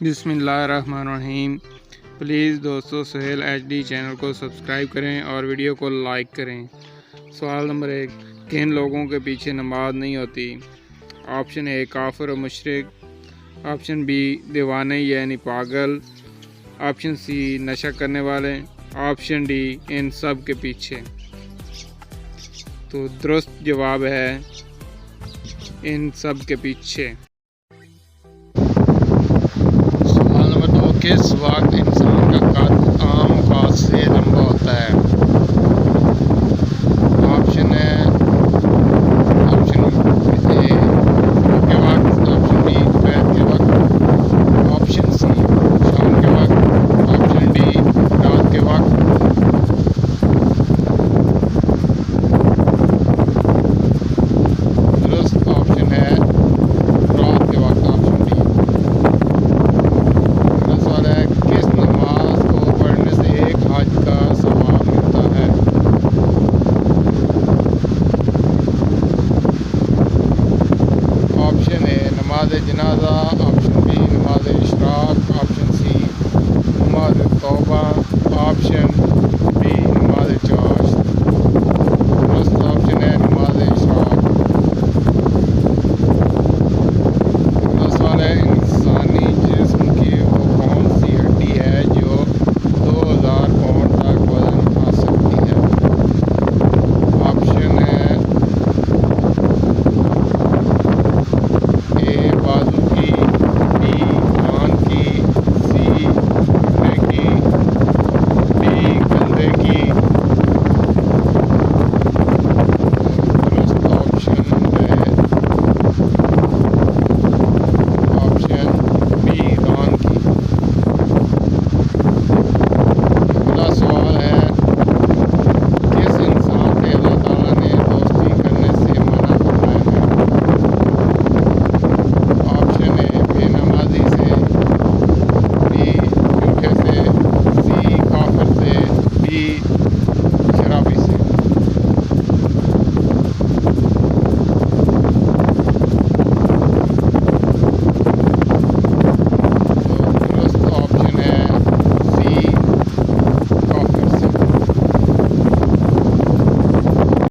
बिस्मिल्लाहिर्रहमानिर्रहीम। प्लीज़ दोस्तों Sahel HD channel को सब्सक्राइब करें और वीडियो को लाइक करें। सवाल नंबर 1, किन लोगों के पीछे नमाज नहीं होती? ऑप्शन ए काफिर और मुशरिक, ऑप्शन बी दीवाने यानी पागल, ऑप्शन सी नशा करने वाले, ऑप्शन डी इन सब के पीछे। तो दुरुस्त जवाब है इन सब के पीछे। सवाल नंबर 2, किस वक्त